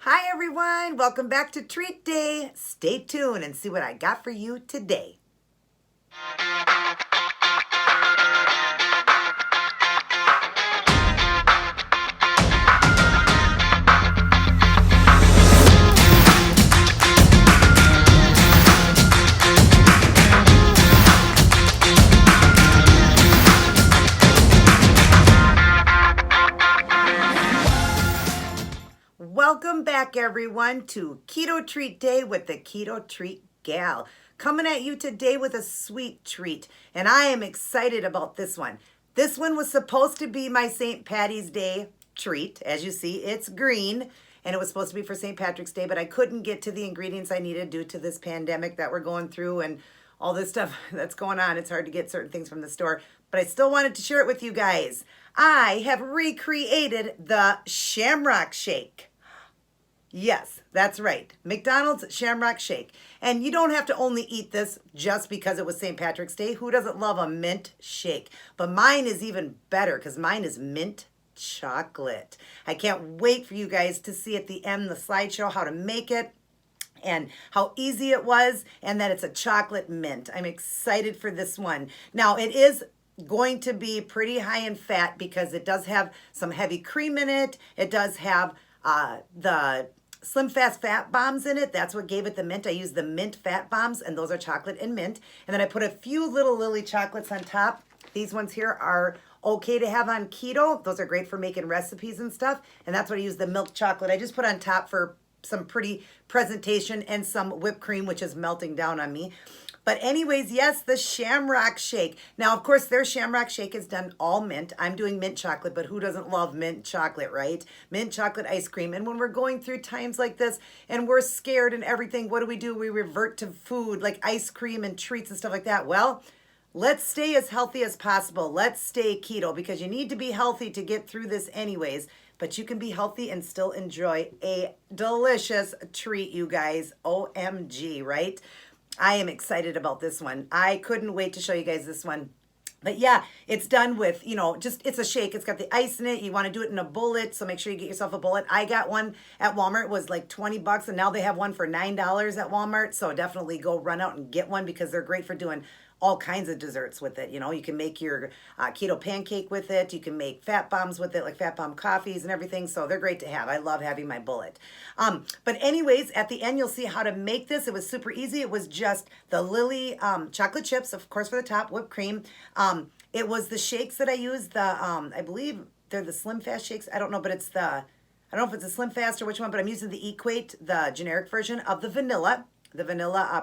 Hi everyone, welcome back to Treat Day. Stay tuned and see what I got for you today. Welcome back everyone to Keto Treat Day with the Keto Treat Gal. Coming at you today with a sweet treat, and I am excited about this one. This one was supposed to be my St. Patty's Day treat. As you see, it's green, and it was supposed to be for St. Patrick's Day, but I couldn't get to the ingredients I needed due to this pandemic that we're going through and all this stuff that's going on. It's hard to get certain things from the store, but I still wanted to share it with you guys. I have recreated the Shamrock Shake. Yes, that's right. McDonald's Shamrock Shake. And you don't have to only eat this just because it was St. Patrick's Day. Who doesn't love a mint shake? But mine is even better because mine is mint chocolate. I can't wait for you guys to see at the end the slideshow how to make it and how easy it was, and that it's a chocolate mint. I'm excited for this one. Now, it is going to be pretty high in fat because it does have some heavy cream in it. It does have the Slim Fast Fat Bombs in it. That's what gave it the mint. I used the mint fat bombs, and those are chocolate and mint. And then I put a few little Lilly chocolates on top. These ones here are okay to have on keto. Those are great for making recipes and stuff. And that's what I use the milk chocolate. I just put on top for some pretty presentation and some whipped cream, which is melting down on me. But anyways, yes, the Shamrock Shake. Now, of course, their Shamrock Shake is done all mint. I'm doing mint chocolate, but who doesn't love mint chocolate, right? Mint chocolate ice cream. And when we're going through times like this and we're scared and everything, what do? We revert to food like ice cream and treats and stuff like that. Well, let's stay as healthy as possible. Let's stay keto because you need to be healthy to get through this anyways. But you can be healthy and still enjoy a delicious treat, you guys. OMG, right? I am excited about this one. I couldn't wait to show you guys this one. But yeah, it's done with, it's a shake. It's got the ice in it. You want to do it in a bullet, so make sure you get yourself a bullet. I got one at Walmart. It was like 20 bucks, and now they have one for $9 at Walmart. So definitely go run out and get one because they're great for doing all kinds of desserts with it. You can make your keto pancake with it. You can make fat bombs with it, like fat bomb coffees and everything. So they're great to have. I love having my bullet. But anyways, at the end, you'll see how to make this. It was super easy. It was just the Lilly chocolate chips, of course, for the top, whipped cream. It was the shakes that I used. I believe they're the Slim Fast shakes. I don't know, but I don't know if it's a Slim Fast or which one, but I'm using the Equate, the generic version of the vanilla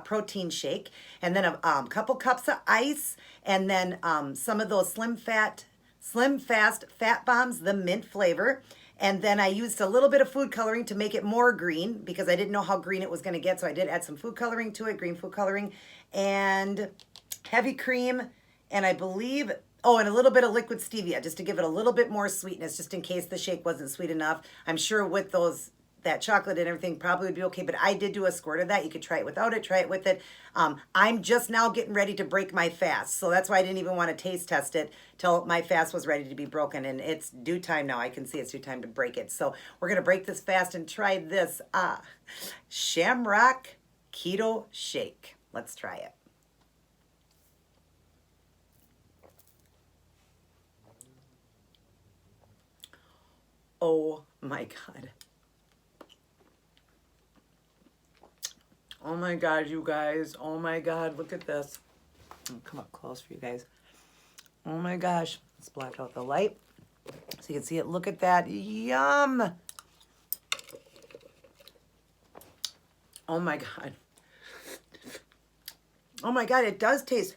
protein shake, and then a couple cups of ice, and then some of those Slim Fast Fat Bombs, the mint flavor. And then I used a little bit of food coloring to make it more green because I didn't know how green it was going to get, so I did add some food coloring to it, green food coloring, and heavy cream, and I believe, and a little bit of liquid stevia just to give it a little bit more sweetness, just in case the shake wasn't sweet enough. I'm sure with that chocolate and everything probably would be okay, but I did do a squirt of that. You could try it without it, try it with it. I'm just now getting ready to break my fast, so that's why I didn't even want to taste test it till my fast was ready to be broken, and it's due time now. I can see it's due time to break it. So we're going to break this fast and try this Shamrock Keto Shake. Let's try it. Oh my God. Oh my God, you guys. Oh my God, look at this. I'll come up close for you guys. Oh my gosh. Let's black out the light so you can see it. Look at that. Yum. Oh my God. Oh my God, it does taste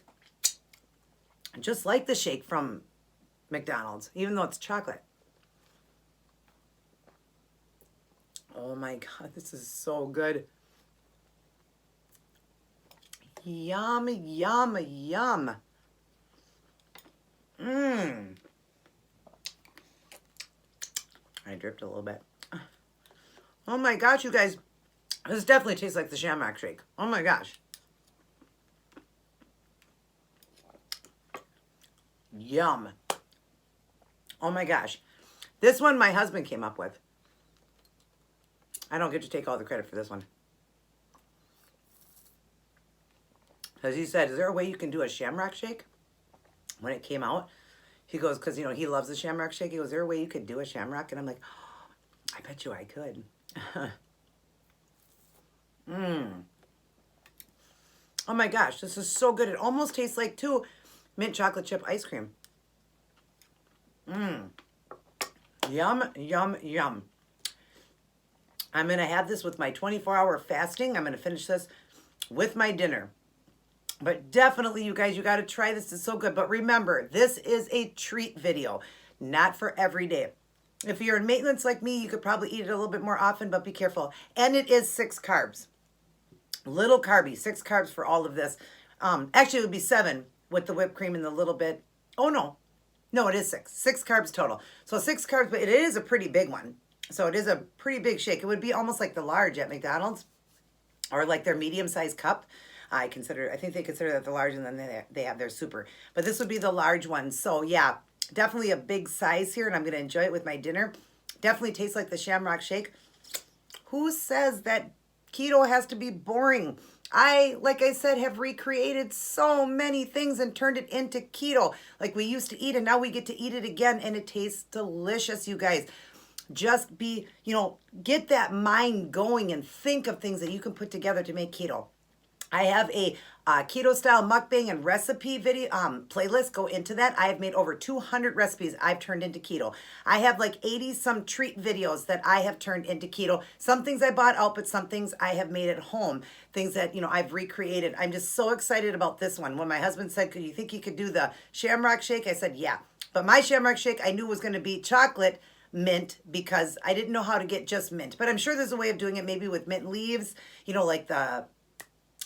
just like the shake from McDonald's, even though it's chocolate. Oh my God, this is so good. Yum, yum, yum. I dripped a little bit. Oh my gosh, you guys. This definitely tastes like the Shamrock Shake. Oh my gosh. Yum. Oh my gosh. This one my husband came up with. I don't get to take all the credit for this one. As he said, is there a way you can do a Shamrock shake? When it came out, he goes, because, you know, he loves the Shamrock shake. He goes, is there a way you could do a Shamrock? And I'm like, oh, I bet you I could. Oh my gosh, this is so good. It almost tastes like, too, mint chocolate chip ice cream. Yum, yum, yum. I'm going to have this with my 24-hour fasting. I'm going to finish this with my dinner. But definitely, you guys, you got to try this. It's so good. But remember, this is a treat video, not for every day. If you're in maintenance like me, you could probably eat it a little bit more often, but be careful. And it is 6 carbs. Little carby, 6 carbs for all of this. Actually, it would be 7 with the whipped cream and the little bit. Oh, no. No, it is 6. 6 carbs total. So 6 carbs, but it is a pretty big one. So it is a pretty big shake. It would be almost like the large at McDonald's or like their medium-sized cup. I think they consider that the large, and then they have their super. But this would be the large one. So, yeah, definitely a big size here, and I'm going to enjoy it with my dinner. Definitely tastes like the Shamrock shake. Who says that keto has to be boring? I, like I said, have recreated so many things and turned it into keto. Like we used to eat, and now we get to eat it again, and it tastes delicious, you guys. Just be, you know, get that mind going and think of things that you can put together to make keto. I have a keto style mukbang and recipe video playlist. Go into that. I have made over 200 recipes I've turned into keto. I have like 80 some treat videos that I have turned into keto. Some things I bought out, but some things I have made at home. Things that, you know, I've recreated. I'm just so excited about this one. When my husband said, "Could you think you could do the Shamrock shake?" I said, yeah. But my Shamrock shake I knew was going to be chocolate mint because I didn't know how to get just mint. But I'm sure there's a way of doing it, maybe with mint leaves, you know, like the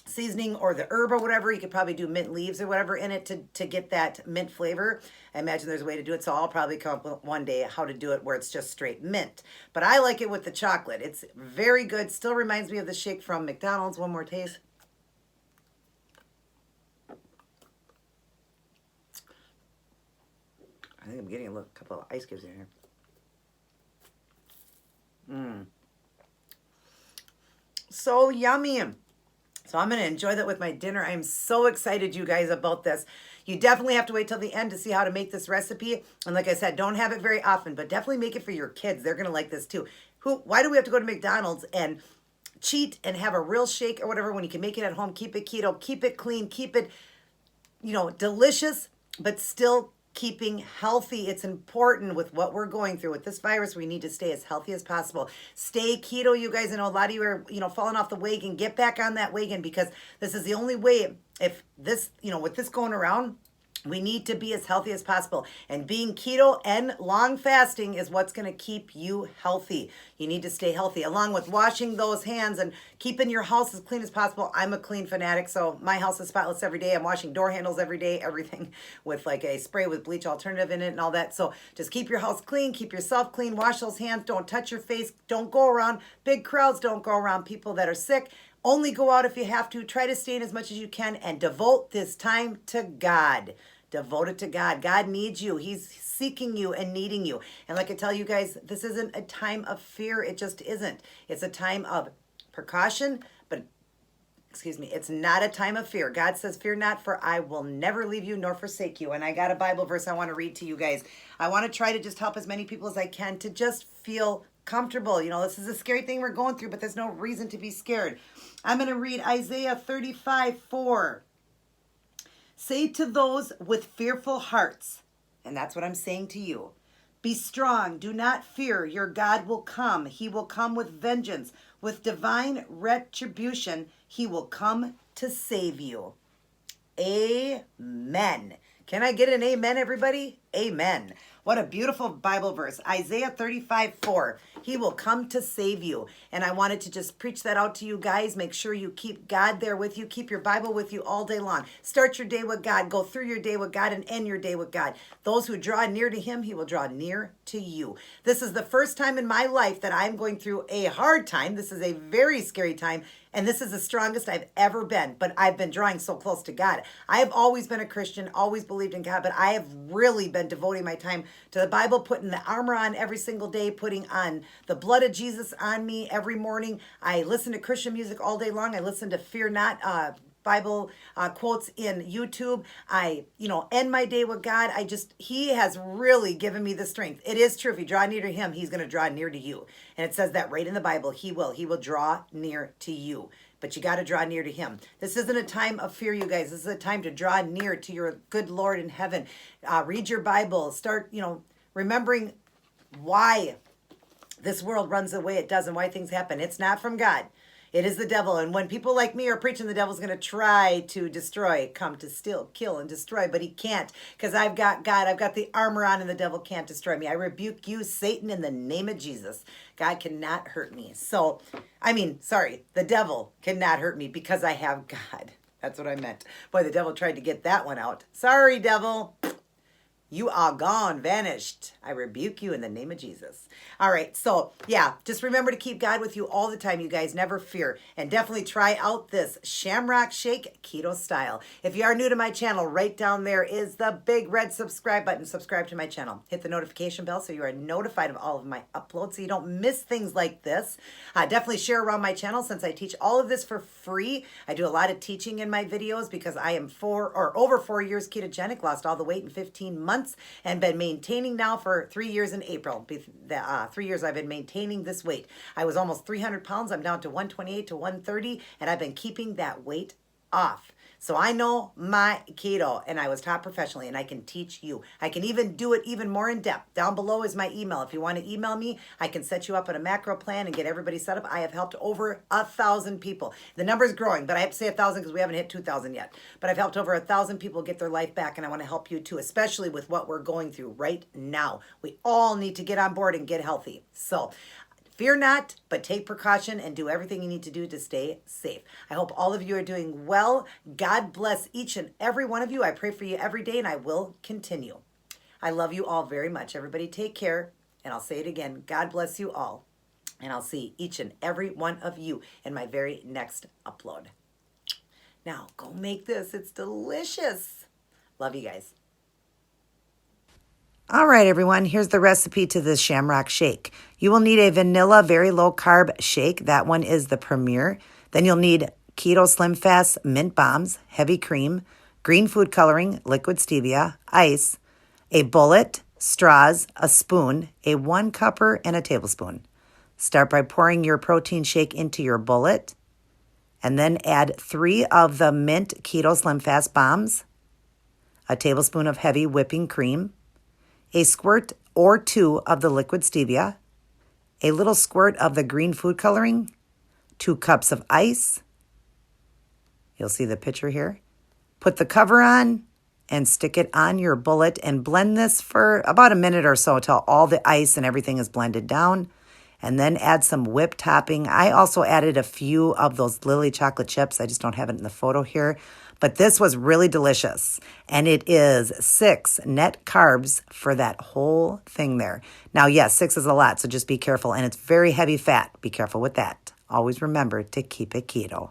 seasoning or the herb or whatever. You could probably do mint leaves or whatever in it to get that mint flavor. I imagine there's a way to do it, so I'll probably come up with one day how to do it where it's just straight mint. But I like it with the chocolate. It's very good. Still reminds me of the shake from McDonald's. One more taste. I think I'm getting a couple of ice cubes in here. So yummy. So I'm going to enjoy that with my dinner. I'm so excited, you guys, about this. You definitely have to wait till the end to see how to make this recipe. And like I said, don't have it very often, but definitely make it for your kids. They're going to like this too. Why do we have to go to McDonald's and cheat and have a real shake or whatever when you can make it at home? Keep it keto, keep it clean, keep it, you know, delicious, but still keeping healthy. It's important with what we're going through with this virus. We need to stay as healthy as possible. Stay keto, you guys. I know a lot of you are, you know, falling off the wagon. Get back on that wagon, because this is the only way. If this, you know, with this going around, we need to be as healthy as possible. And being keto and long fasting is what's going to keep you healthy. You need to stay healthy, along with washing those hands and keeping your house as clean as possible. I'm a clean fanatic, so my house is spotless every day. I'm washing door handles every day, everything with like a spray with bleach alternative in it and all that. So just keep your house clean, keep yourself clean, wash those hands, don't touch your face, don't go around big crowds, don't go around people that are sick. Only go out if you have to. Try to stay in as much as you can and devote this time to God. Devote it to God. God needs you. He's seeking you and needing you. And like I tell you guys, this isn't a time of fear. It just isn't. It's a time of precaution, but excuse me, it's not a time of fear. God says, fear not, for I will never leave you nor forsake you. And I got a Bible verse I want to read to you guys. I want to try to just help as many people as I can to just feel comfortable. You know, this is a scary thing we're going through, but there's no reason to be scared. I'm going to read Isaiah 35:4. Say to those with fearful hearts, and that's what I'm saying to you, be strong, do not fear, your God will come. He will come with vengeance, with divine retribution. He will come to save you. Amen. Can I get an amen, everybody? Amen. What a beautiful Bible verse. Isaiah 35:4. He will come to save you. And I wanted to just preach that out to you guys. Make sure you keep God there with you. Keep your Bible with you all day long. Start your day with God. Go through your day with God and end your day with God. Those who draw near to him, he will draw near to you. This is the first time in my life that I'm going through a hard time. This is a very scary time. And this is the strongest I've ever been, but I've been drawing so close to God. I have always been a Christian, always believed in God, but I have really been been devoting my time to the Bible, putting the armor on every single day, putting on the blood of Jesus on me every morning. I listen to Christian music all day long. I listen to Fear Not Bible quotes in YouTube. I, end my day with God. He has really given me the strength. It is true. If you draw near to him, he's going to draw near to you. And it says that right in the Bible. He will draw near to you. But you got to draw near to him. This isn't a time of fear, you guys. This is a time to draw near to your good Lord in heaven. Read your Bible. Start, remembering why this world runs the way it does and why things happen. It's not from God. It is the devil. And when people like me are preaching, the devil's going to try to destroy, come to steal, kill, and destroy. But he can't, because I've got God. I've got the armor on, and the devil can't destroy me. I rebuke you, Satan, in the name of Jesus. God cannot hurt me. The devil cannot hurt me because I have God. That's what I meant. Boy, the devil tried to get that one out. Sorry, devil. You are gone, vanished. I rebuke you in the name of Jesus. All right, so just remember to keep God with you all the time, you guys. Never fear. And definitely try out this Shamrock Shake keto style. If you are new to my channel, right down there is the big red subscribe button. Subscribe to my channel. Hit the notification bell so you are notified of all of my uploads so you don't miss things like this. Definitely share around my channel since I teach all of this for free. I do a lot of teaching in my videos because I am over 4 years ketogenic, lost all the weight in 15 months. And been maintaining now for 3 years in April. 3 years I've been maintaining this weight. I was almost 300 pounds. I'm down to 128 to 130, and I've been keeping that weight off. So I know my keto, and I was taught professionally, and I can teach you. I can even do it even more in depth. Down below is my email. If you want to email me, I can set you up on a macro plan and get everybody set up. I have helped over 1,000 people. The number is growing, but I have to say 1,000 because we haven't hit 2,000 yet. But I've helped over 1,000 people get their life back, and I want to help you too, especially with what we're going through right now. We all need to get on board and get healthy. So fear not, but take precaution and do everything you need to do to stay safe. I hope all of you are doing well. God bless each and every one of you. I pray for you every day, and I will continue. I love you all very much. Everybody take care, and I'll say it again. God bless you all, and I'll see each and every one of you in my very next upload. Now, go make this. It's delicious. Love you guys. All right, everyone, here's the recipe to this Shamrock Shake. You will need a vanilla, very low carb shake. That one is the premier. Then you'll need Keto Slim Fast mint bombs, heavy cream, green food coloring, liquid stevia, ice, a bullet, straws, a spoon, a 1 cupper, and a tablespoon. Start by pouring your protein shake into your bullet, and then add 3 of the mint Keto Slim Fast bombs, a tablespoon of heavy whipping cream, a squirt or 2 of the liquid stevia, a little squirt of the green food coloring, 2 cups of ice. You'll see the picture here. Put the cover on and stick it on your bullet and blend this for about a minute or so until all the ice and everything is blended down. And then add some whipped topping. I also added a few of those Lilly chocolate chips. I just don't have it in the photo here. But this was really delicious. And it is 6 net carbs for that whole thing there. Now, yes, 6 is a lot, so just be careful. And it's very heavy fat. Be careful with that. Always remember to keep it keto.